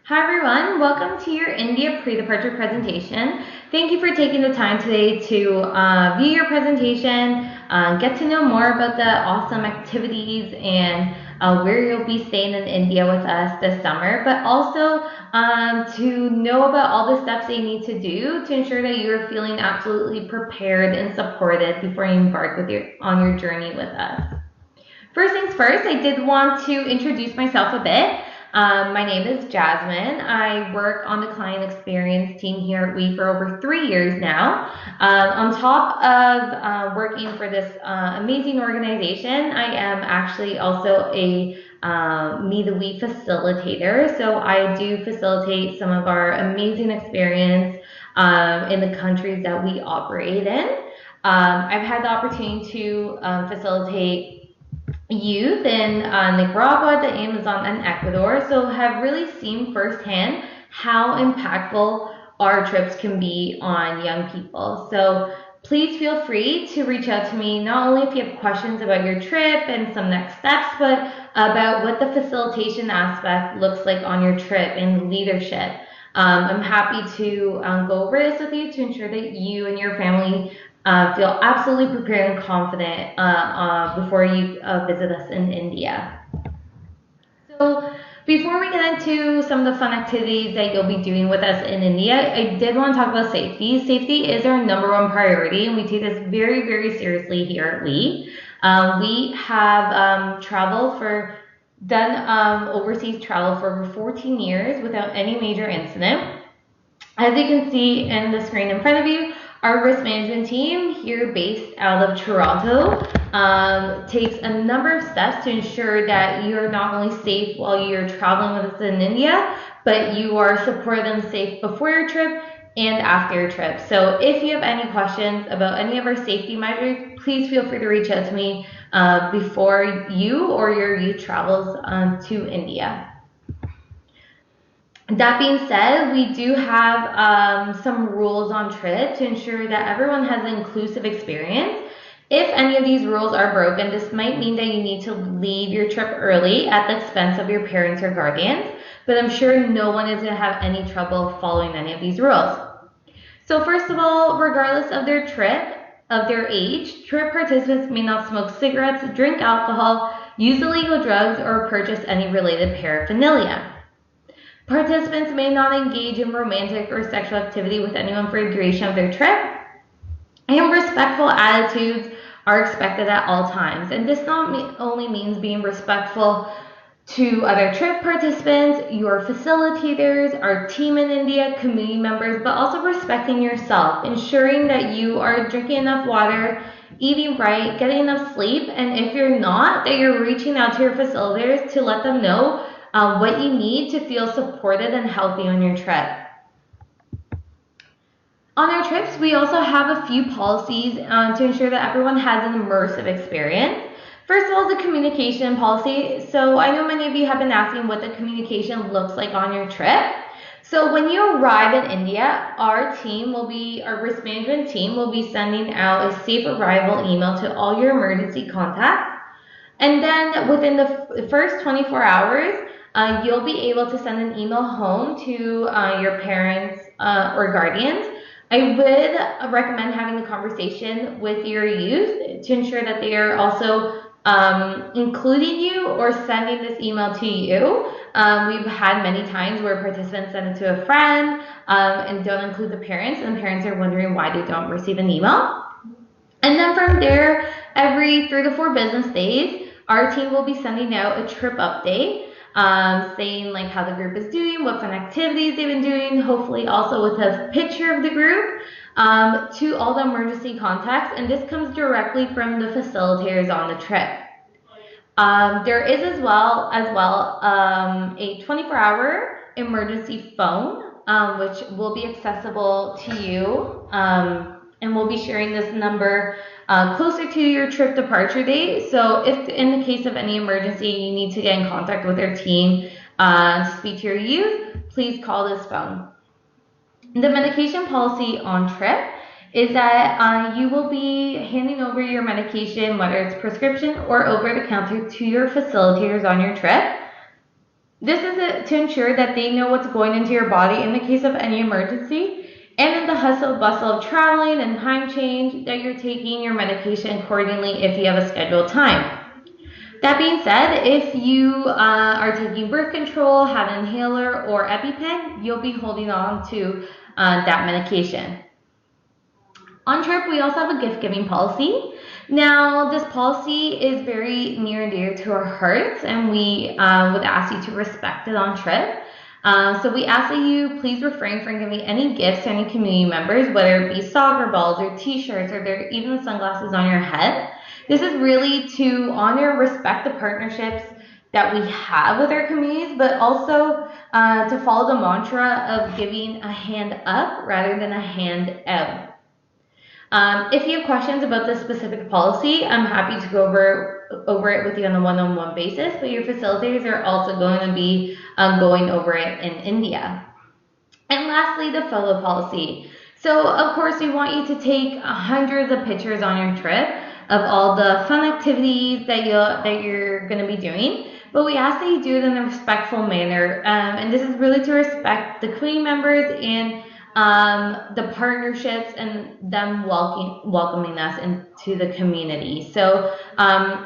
Hi everyone, welcome to your India pre-departure presentation. Thank you for taking the time today to view your presentation, get to know more about the awesome activities and where you'll be staying in India with us this summer, but also to know about all the steps that you need to do to ensure that you're feeling absolutely prepared and supported before you embark on your journey with us. First things first, I did want to introduce myself a bit. My name is Jasmine. I work on the client experience team here at WE for over 3 years now. On top of working for this amazing organization, I am actually also a Me the WE facilitator. So I do facilitate some of our amazing experience in the countries that we operate in. I've had the opportunity to facilitate youth in Nicaragua, the Amazon, and Ecuador, so have really seen firsthand how impactful our trips can be on young people. So please feel free to reach out to me, not only if you have questions about your trip and some next steps, but about what the facilitation aspect looks like on your trip and leadership. I'm happy to go over this with you to ensure that you and your family feel absolutely prepared and confident before you visit us in India. So before we get into some of the fun activities that you'll be doing with us in India, I did want to talk about safety. Safety is our #1 priority, and we take this very, very seriously here at WE. We have done overseas travel for over 14 years without any major incident. As you can see in the screen in front of you, our risk management team here based out of Toronto takes a number of steps to ensure that you're not only safe while you're traveling with us in India, but you are supported and safe before your trip and after your trip. So if you have any questions about any of our safety measures, please feel free to reach out to me before you or your youth travels to India. That being said, we do have some rules on trip to ensure that everyone has an inclusive experience. If any of these rules are broken, this might mean that you need to leave your trip early at the expense of your parents or guardians, but I'm sure no one is going to have any trouble following any of these rules. So first of all, regardless of their trip, of their age, trip participants may not smoke cigarettes, drink alcohol, use illegal drugs, or purchase any related paraphernalia. Participants may not engage in romantic or sexual activity with anyone for the duration of their trip, and respectful attitudes are expected at all times. And this not only means being respectful to other trip participants, your facilitators, our team in India, community members, but also respecting yourself, ensuring that you are drinking enough water, eating right, getting enough sleep, and if you're not, that you're reaching out to your facilitators to let them know what you need to feel supported and healthy on your trip. On our trips, we also have a few policies to ensure that everyone has an immersive experience. First of all, the communication policy. So I know many of you have been asking what the communication looks like on your trip. So when you arrive in India, our risk management team will be sending out a safe arrival email to all your emergency contacts. And then within the first 24 hours, you'll be able to send an email home to your parents or guardians. I would recommend having the conversation with your youth to ensure that they are also including you or sending this email to you. We've had many times where participants send it to a friend and don't include the parents, and the parents are wondering why they don't receive an email. And then from there, every 3 to 4 business days, our team will be sending out a trip update, saying like how the group is doing, what fun activities they've been doing, hopefully also with a picture of the group, to all the emergency contacts, and this comes directly from the facilitators on the trip. There is as well a 24-hour emergency phone, which will be accessible to you, and we'll be sharing this number closer to your trip departure date. So if in the case of any emergency you need to get in contact with their team to speak to your youth, please call this phone. The medication policy on trip is that you will be handing over your medication, whether it's prescription or over the counter, to your facilitators on your trip. This is to ensure that they know what's going into your body in the case of any emergency, and in the hustle bustle of traveling and time change, that you're taking your medication accordingly if you have a scheduled time. That being said, if you are taking birth control, have an inhaler or EpiPen, you'll be holding on to that medication. On trip, we also have a gift-giving policy. Now, this policy is very near and dear to our hearts, and we would ask you to respect it on trip. So we ask that you please refrain from giving any gifts to any community members, whether it be soccer balls or t-shirts or even the sunglasses on your head. This is really to honor and respect the partnerships that we have with our communities, but also to follow the mantra of giving a hand up rather than a hand out. If you have questions about this specific policy, I'm happy to go over it with you on a one-on-one basis, but your facilitators are also going to be going over it in India. And lastly, the photo policy. So, of course, we want you to take hundreds of pictures on your trip of all the fun activities that you're going to be doing, but we ask that you do it in a respectful manner, and this is really to respect the community members and the partnerships and them welcoming us into the community. So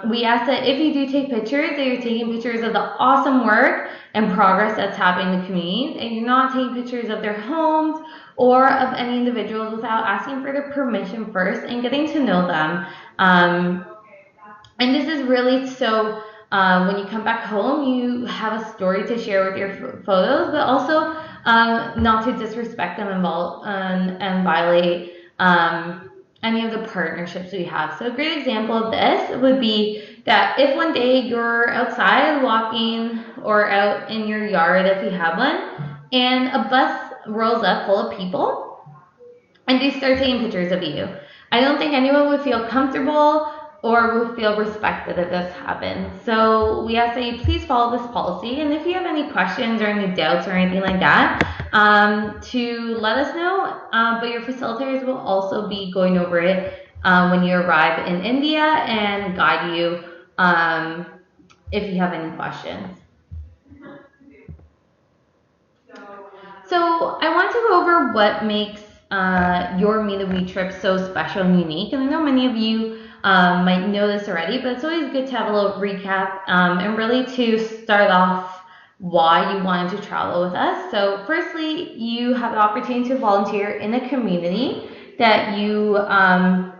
we ask that if you do take pictures, that you're taking pictures of the awesome work and progress that's happening in the community, and you're not taking pictures of their homes or of any individuals without asking for their permission first and getting to know them. And this is really so when you come back home, you have a story to share with your photos, but also not to disrespect them and violate any of the partnerships we have. So a great example of this would be that if one day you're outside walking or out in your yard, if you have one, and a bus rolls up full of people and they start taking pictures of you, I don't think anyone would feel comfortable or would feel respected if this happens. So we ask that you please follow this policy, and if you have any questions or any doubts or anything like that, to let us know, but your facilitators will also be going over it when you arrive in India and guide you if you have any questions. So I want to go over what makes your Me the We trip so special and unique, and I know many of you might know this already, but it's always good to have a little recap and really to start off why you wanted to travel with us. So firstly, you have the opportunity to volunteer in a community that you have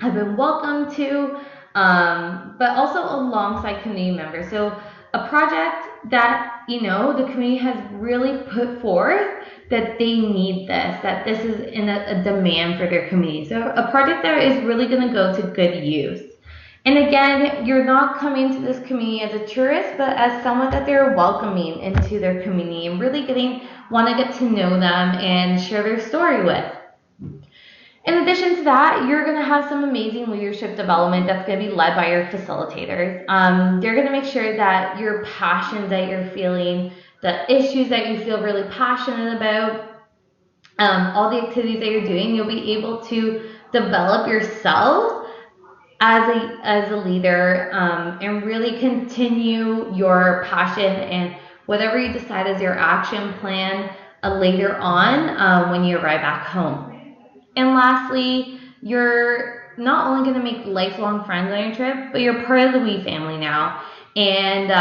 been welcomed to, but also alongside community members. So a project that, you know, the community has really put forth that they need this, that this is in a demand for their community. So a project that is really going to go to good use. And again, you're not coming to this community as a tourist, but as someone that they're welcoming into their community and really want to get to know them and share their story with. In addition to that, you're going to have some amazing leadership development that's going to be led by your facilitators. They're going to make sure that your passions that you're feeling, the issues that you feel really passionate about, all the activities that you're doing, you'll be able to develop yourself as a leader and really continue your passion and whatever you decide is your action plan later on when you arrive back home. And lastly, you're not only going to make lifelong friends on your trip, but you're part of the We family now. And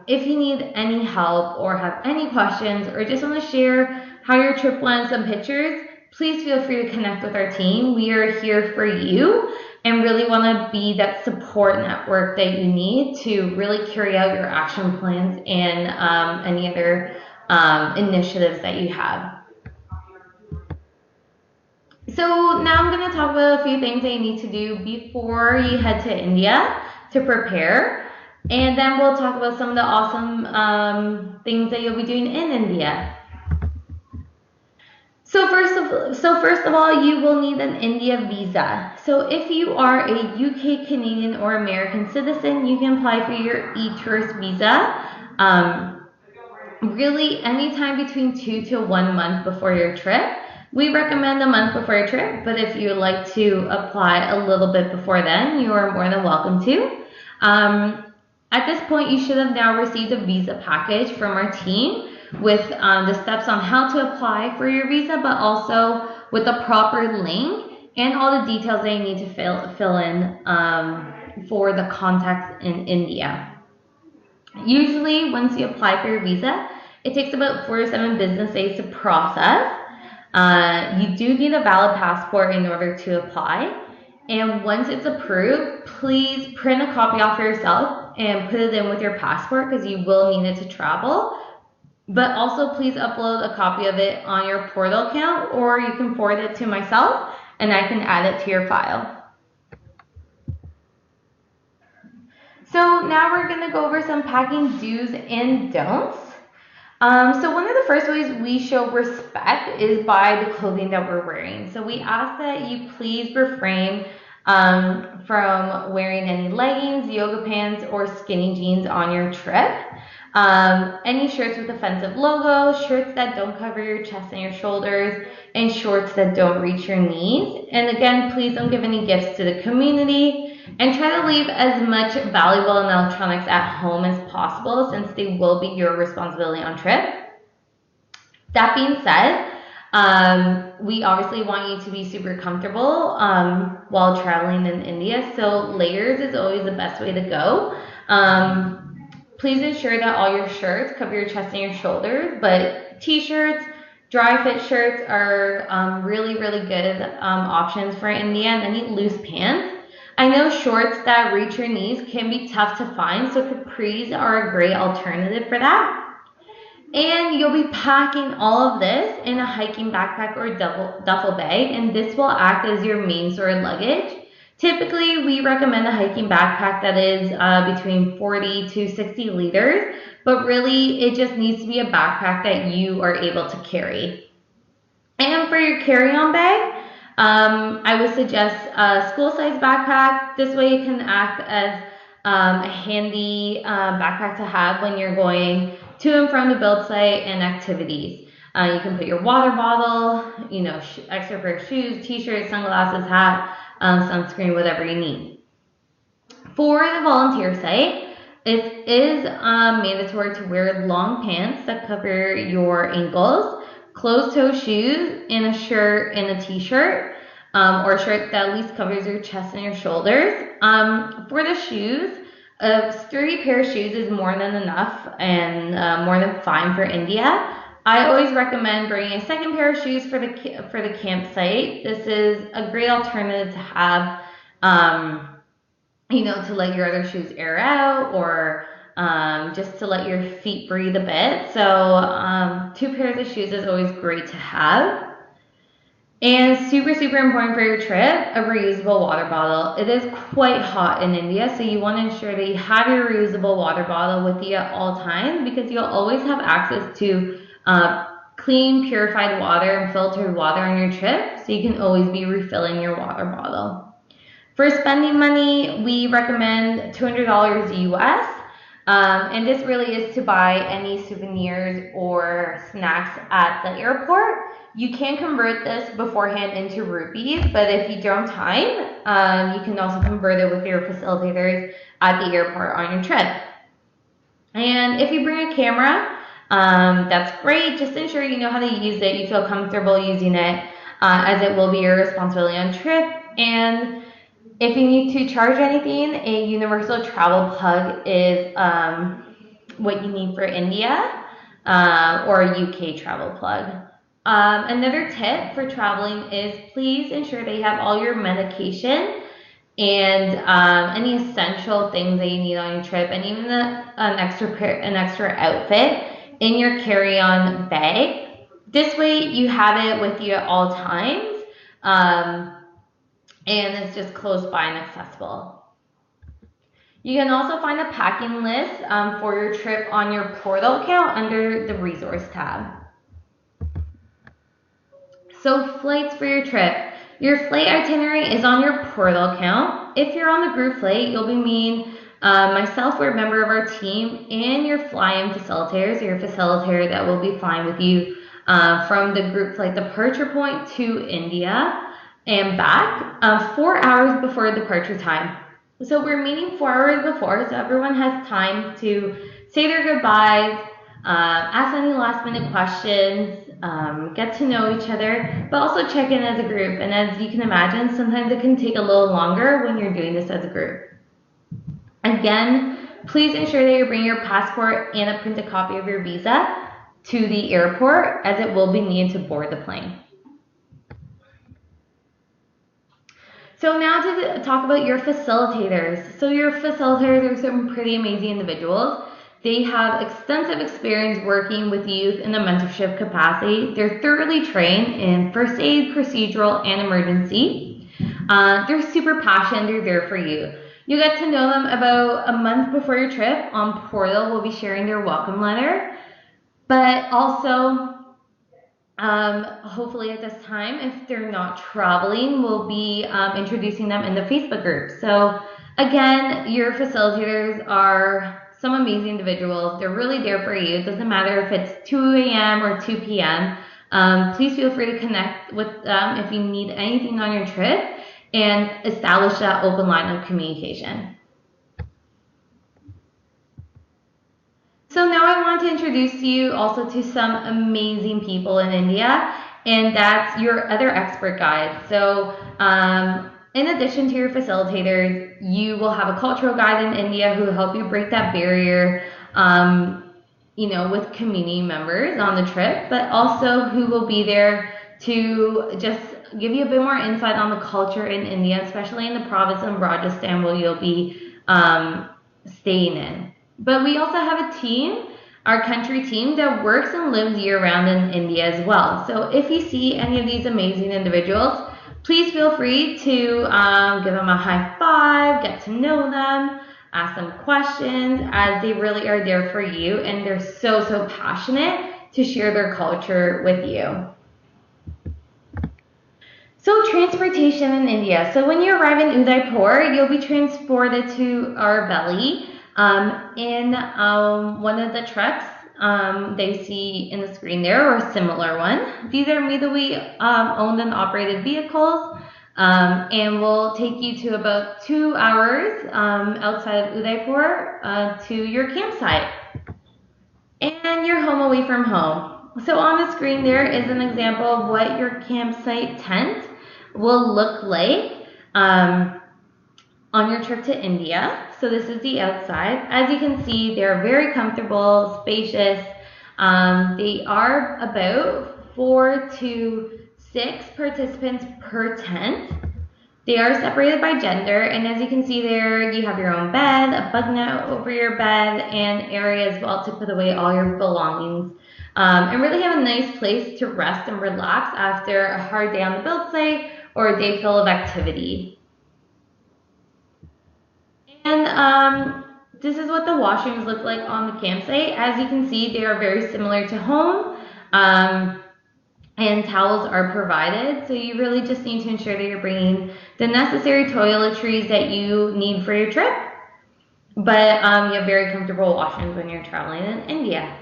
if you need any help or have any questions or just want to share how your trip went, some pictures, please feel free to connect with our team. We are here for you and really want to be that support network that you need to really carry out your action plans and any other initiatives that you have. So now I'm going to talk about a few things that you need to do before you head to India to prepare. And then we'll talk about some of the awesome things that you'll be doing in India. So first of all, you will need an India visa. So if you are a UK, Canadian, or American citizen, you can apply for your e-tourist visa really anytime between 2 to 1 month before your trip. We recommend a month before your trip, but if you would like to apply a little bit before then, you are more than welcome to. At this point, you should have now received a visa package from our team with the steps on how to apply for your visa, but also with the proper link and all the details that you need to fill in for the contacts in India. Usually, once you apply for your visa, it takes about 4 to 7 business days to process. You do need a valid passport in order to apply. And once it's approved, please print a copy off for yourself and put it in with your passport because you will need it to travel. But also please upload a copy of it on your portal account, or you can forward it to myself and I can add it to your file. So now we're going to go over some packing do's and don'ts. So one of the first ways we show respect is by the clothing that we're wearing. So we ask that you please refrain from wearing any leggings, yoga pants, or skinny jeans on your trip. Any shirts with offensive logos, shirts that don't cover your chest and your shoulders, and shorts that don't reach your knees. And again, please don't give any gifts to the community. And try to leave as much valuable electronics at home as possible, since they will be your responsibility on trip. That being said, we obviously want you to be super comfortable while traveling in India, so layers is always the best way to go. Please ensure that all your shirts cover your chest and your shoulders, but t-shirts, dry fit shirts are really good options for India, and any loose pants. I know shorts that reach your knees can be tough to find, so capris are a great alternative for that. And you'll be packing all of this in a hiking backpack or duffel bag, and this will act as your main sort of luggage. Typically, we recommend a hiking backpack that is between 40 to 60 liters, but really it just needs to be a backpack that you are able to carry. And for your carry-on bag, I would suggest a school-sized backpack. This way it can act as a handy backpack to have when you're going to and from the build site and activities. You can put your water bottle, extra pair of shoes, t-shirts, sunglasses, hat, sunscreen, whatever you need. For the volunteer site, it is mandatory to wear long pants that cover your ankles, closed-toe shoes, and a shirt and a t-shirt, or a shirt that at least covers your chest and your shoulders. For the shoes, 3 pair of shoes is more than enough and more than fine for India. I always recommend bringing a second pair of shoes for the campsite. This is a great alternative to have, to let your other shoes air out, or just to let your feet breathe a bit. So 2 pairs of shoes is always great to have. And super important for your trip, a reusable water bottle. It is quite hot in India, so you want to ensure that you have your reusable water bottle with you at all times, because you'll always have access to clean, purified water and filtered water on your trip, so you can always be refilling your water bottle. For spending money, we recommend $200 US. And this really is to buy any souvenirs or snacks at the airport. You can convert this beforehand into rupees, but if you don't have time, you can also convert it with your facilitators at the airport on your trip. And if you bring a camera, that's great. Just ensure you know how to use it, you feel comfortable using it, as it will be your responsibility on trip. And if you need to charge anything, a universal travel plug is what you need for India, or a UK travel plug. Another tip for traveling is please ensure that you have all your medication and any essential things that you need on your trip, and even an extra outfit in your carry-on bag. This way you have it with you at all times, and it's just close by and accessible. You can also find a packing list for your trip on your portal account under the resource tab. So flights for your trip. Your flight itinerary is on your portal account. If you're on the group flight, you'll be meeting myself or a member of our team and your fly-in facilitators, your facilitator that will be flying with you from the group flight departure point to India and back 4 hours before departure time. So we're meeting 4 hours before, so everyone has time to say their goodbyes, ask any last minute questions, get to know each other, but also check in as a group. And as you can imagine, sometimes it can take a little longer when you're doing this as a group. Again, please ensure that you bring your passport and a printed copy of your visa to the airport, as it will be needed to board the plane. So now to talk about your facilitators. So your facilitators are some pretty amazing individuals. They have extensive experience working with youth in a mentorship capacity. They're thoroughly trained in first aid, procedural, and emergency. They're super passionate. They're there for you. You'll get to know them about a month before your trip. On Portal, we'll be sharing their welcome letter. But also, hopefully at this time, if they're not traveling, we'll be introducing them in the Facebook group. So again, your facilitators are some amazing individuals. They're really there for you. It doesn't matter if it's 2 a.m. or 2 p.m. Please feel free to connect with them if you need anything on your trip and establish that open line of communication. So now I want to introduce you also to some amazing people in India, and that's your other expert guides. So in addition to your facilitators, you will have a cultural guide in India who will help you break that barrier, with community members on the trip, but also who will be there to just give you a bit more insight on the culture in India, especially in the province of Rajasthan where you'll be staying in. But we also have a team, our country team, that works and lives year-round in India as well. So if you see any of these amazing individuals, please feel free to give them a high five, get to know them, ask them questions, as they really are there for you, and they're so passionate to share their culture with you. So transportation in India. So when you arrive in Udaipur, you'll be transported to Aravalli in one of the trucks they see in the screen there, or a similar one. These are Midwi owned and operated vehicles, and will take you to about 2 hours outside of Udaipur to your campsite. And you're home away from home. So on the screen there is an example of what your campsite tent will look like on your trip to India. So this is the outside. As you can see, they're very comfortable, spacious. They are about 4 to 6 participants per tent. They are separated by gender, and as you can see there, you have your own bed, a bug net over your bed, and area as well to put away all your belongings. And really have a nice place to rest and relax after a hard day on the build site or a day full of activity. And this is what the washrooms look like on the campsite. As you can see, they are very similar to home. And towels are provided, so you really just need to ensure that you're bringing the necessary toiletries that you need for your trip, but you have very comfortable washrooms when you're traveling in India.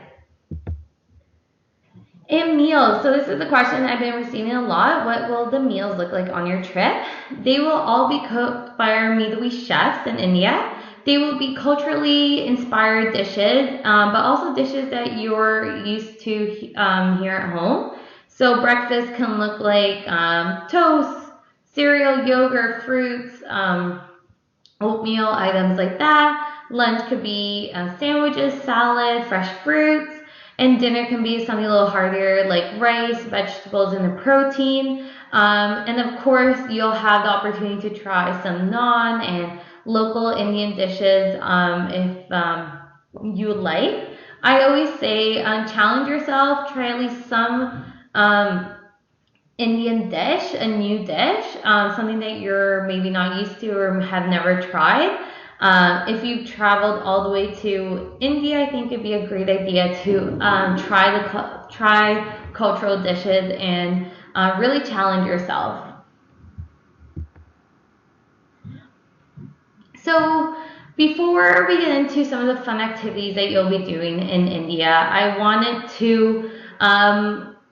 And meals. So this is a question I've been receiving a lot. What will the meals look like on your trip? They will all be cooked by our Midwi chefs in India. They will be culturally inspired dishes, but also dishes that you're used to here at home. So breakfast can look like toast, cereal, yogurt, fruits, oatmeal, items like that. Lunch could be sandwiches, salad, fresh fruits. And dinner can be something a little heartier like rice, vegetables, and a protein. And of course, you'll have the opportunity to try some naan and local Indian dishes if you would like. I always say challenge yourself, try at least some Indian dish, a new dish, something that you're maybe not used to or have never tried. If you've traveled all the way to India, I think it'd be a great idea to try cultural dishes and really challenge yourself. So before we get into some of the fun activities that you'll be doing in India, I wanted to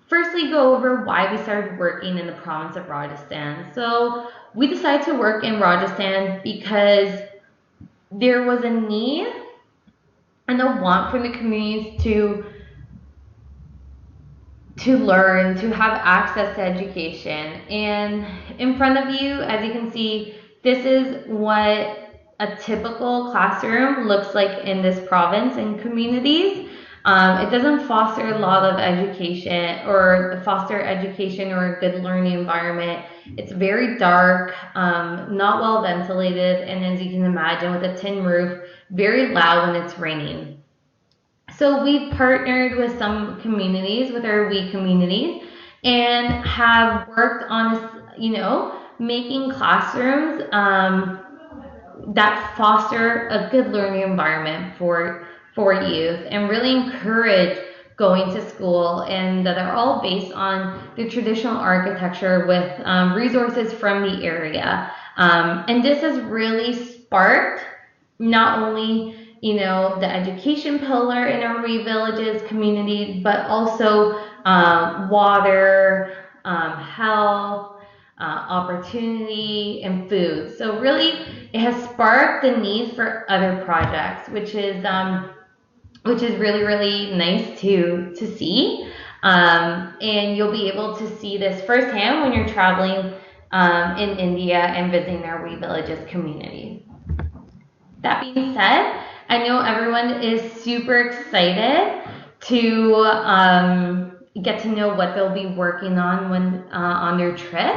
firstly go over why we started working in the province of Rajasthan. So we decided to work in Rajasthan because there was a need and a want from the communities to learn, to have access to education. And in front of you, as you can see, this is what a typical classroom looks like in this province and communities. It doesn't foster a lot of education or a good learning environment. It's very dark, not well ventilated, and as you can imagine, with a tin roof, very loud when it's raining. So we've partnered with some communities, with our WE communities, and have worked on, making classrooms that foster a good learning environment for youth, and really encourage going to school, and that are all based on the traditional architecture with resources from the area. And this has really sparked not only the education pillar in our WE Villages communities, but also water, health, opportunity, and food. So really, it has sparked the need for other projects, which is really, really nice to see. And you'll be able to see this firsthand when you're traveling in India and visiting our WE Villages community. That being said, I know everyone is super excited to get to know what they'll be working on when on their trip.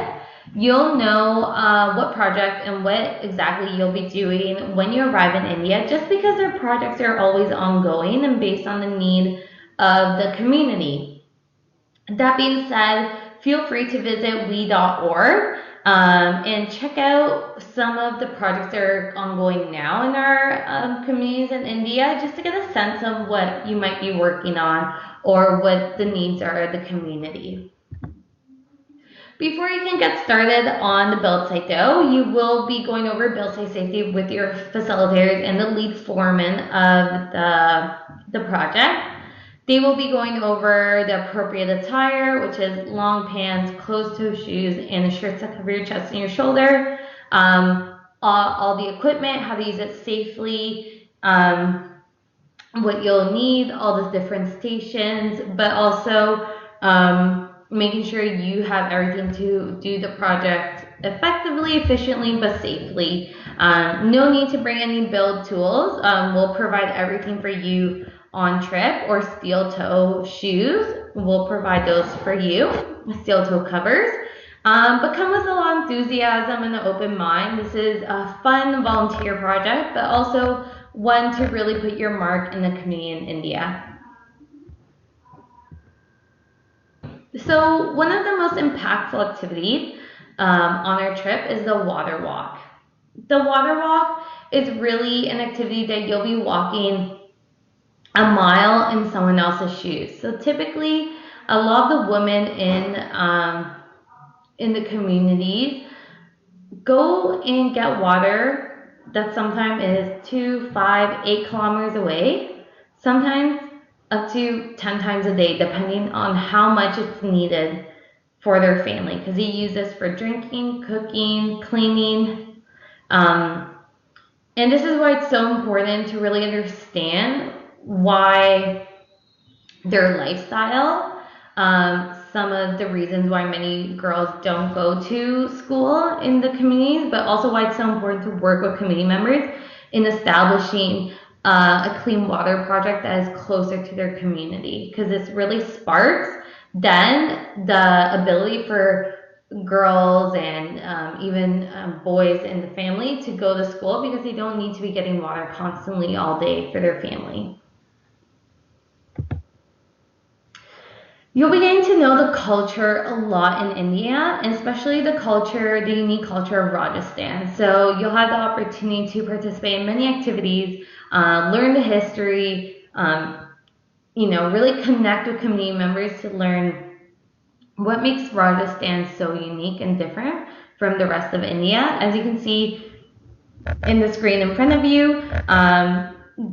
You'll know what project and what exactly you'll be doing when you arrive in India, just because their projects are always ongoing and based on the need of the community. That being said, feel free to visit we.org and check out some of the projects that are ongoing now in our communities in India, just to get a sense of what you might be working on or what the needs are of the community. Before you can get started on the build site though, you will be going over build site safety with your facilitators and the lead foreman of the project. They will be going over the appropriate attire, which is long pants, closed-toe shoes, and the shirts that cover your chest and your shoulder. All the equipment, how to use it safely, what you'll need, all the different stations, but also making sure you have everything to do the project effectively, efficiently, but safely. No need to bring any build tools. We'll provide everything for you on trip, or steel toe shoes. We'll provide those for you, steel toe covers. But come with a lot of enthusiasm and an open mind. This is a fun volunteer project, but also one to really put your mark in the community in India. So one of the most impactful activities on our trip is the water walk. The water walk is really an activity that you'll be walking a mile in someone else's shoes. So typically, a lot of the women in the communities go and get water that sometimes is 2, 5, 8 kilometers away, sometimes up to 10 times a day, depending on how much it's needed for their family, because they use this for drinking, cooking, cleaning. And this is why it's so important to really understand why their lifestyle, some of the reasons why many girls don't go to school in the communities, but also why it's so important to work with community members in establishing a clean water project that is closer to their community, because this really sparks then the ability for girls and even boys in the family to go to school, because they don't need to be getting water constantly all day for their family. You'll be getting to know the culture a lot in India, and especially the unique culture of Rajasthan. So you'll have the opportunity to participate in many activities, learn the history, really connect with community members to learn what makes Rajasthan so unique and different from the rest of India. As you can see in the screen in front of you,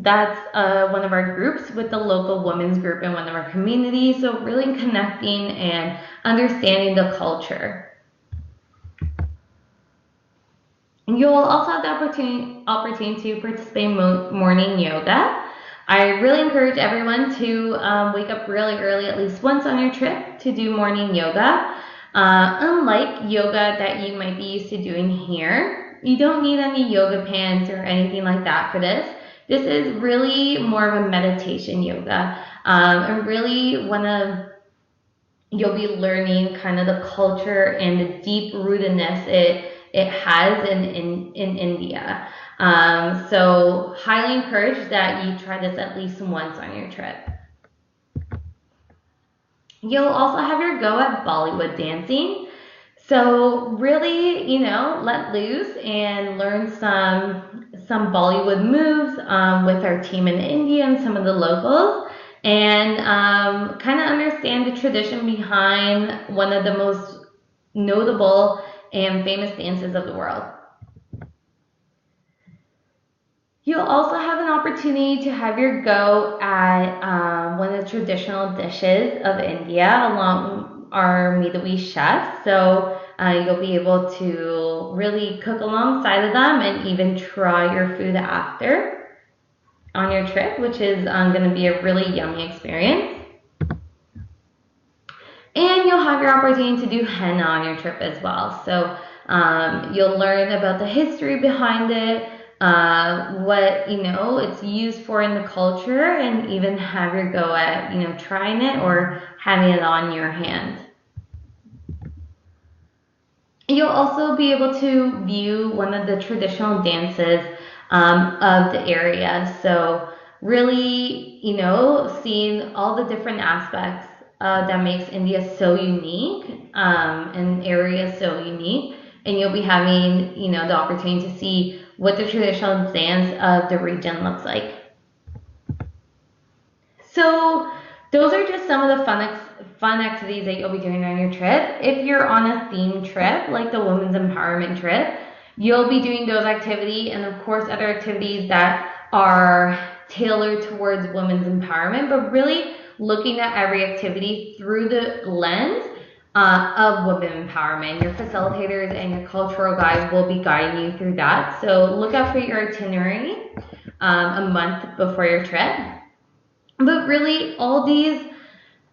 that's one of our groups with the local women's group in one of our communities. So really connecting and understanding the culture. You'll also have the opportunity to participate in morning yoga. I really encourage everyone to wake up really early, at least once on your trip, to do morning yoga. Unlike yoga that you might be used to doing here, you don't need any yoga pants or anything like that for this. This is really more of a meditation yoga, and really you'll be learning kind of the culture and the deep rootedness it has in India. So highly encourage that you try this at least once on your trip. You'll also have your go at Bollywood dancing. So really, let loose and learn some Bollywood moves with our team in India and some of the locals, and kind of understand the tradition behind one of the most notable and famous dances of the world. You'll also have an opportunity to have your go at one of the traditional dishes of India along our Midwi chefs. So you'll be able to really cook alongside of them and even try your food after on your trip, which is going to be a really yummy experience. And you'll have your opportunity to do henna on your trip as well. So you'll learn about the history behind it, what it's used for in the culture, and even have your go at trying it or having it on your hand. You'll also be able to view one of the traditional dances of the area. So really, seeing all the different aspects that makes India so unique, and area so unique, and you'll be having the opportunity to see what the traditional dance of the region looks like. So those are just some of the fun activities that you'll be doing on your trip. If you're on a themed trip, like the Women's Empowerment trip, you'll be doing those activities, and of course other activities that are tailored towards women's empowerment, but really looking at every activity through the lens of women empowerment. Your facilitators and your cultural guide will be guiding you through that. So look out for your itinerary a month before your trip. But really, all these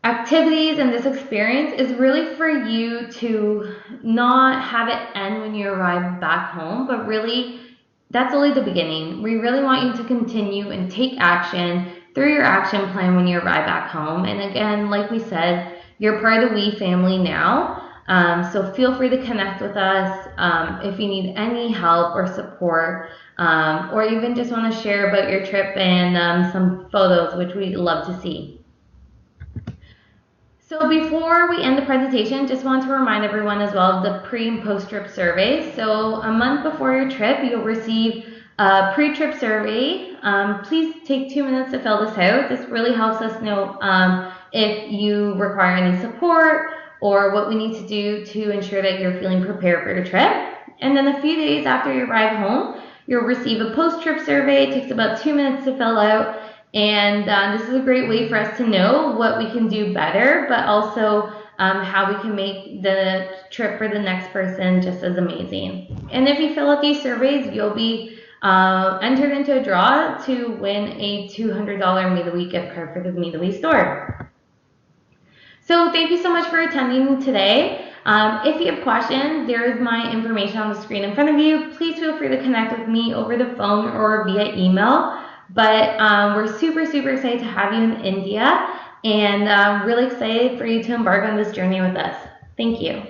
activities and this experience is really for you to not have it end when you arrive back home, but really that's only the beginning. We really want you to continue and take action through your action plan when you arrive back home. And again, like we said, you're part of the We family now. So feel free to connect with us if you need any help or support, or even just want to share about your trip and some photos, which we'd love to see. So before we end the presentation, just want to remind everyone as well of the pre and post trip surveys. So a month before your trip, you'll receive a pre-trip survey. Please take 2 minutes to fill this out. This really helps us know if you require any support or what we need to do to ensure that you're feeling prepared for your trip. And then a few days after you arrive home, you'll receive a post-trip survey. It takes about 2 minutes to fill out. And this is a great way for us to know what we can do better, but also how we can make the trip for the next person just as amazing. And if you fill out these surveys, you'll be entered into a draw to win a $200 Midwi gift card for the Midwi store. So thank you so much for attending today. If you have questions, there is my information on the screen in front of you. Please feel free to connect with me over the phone or via email. But we're super excited to have you in India, and really excited for you to embark on this journey with us. Thank you.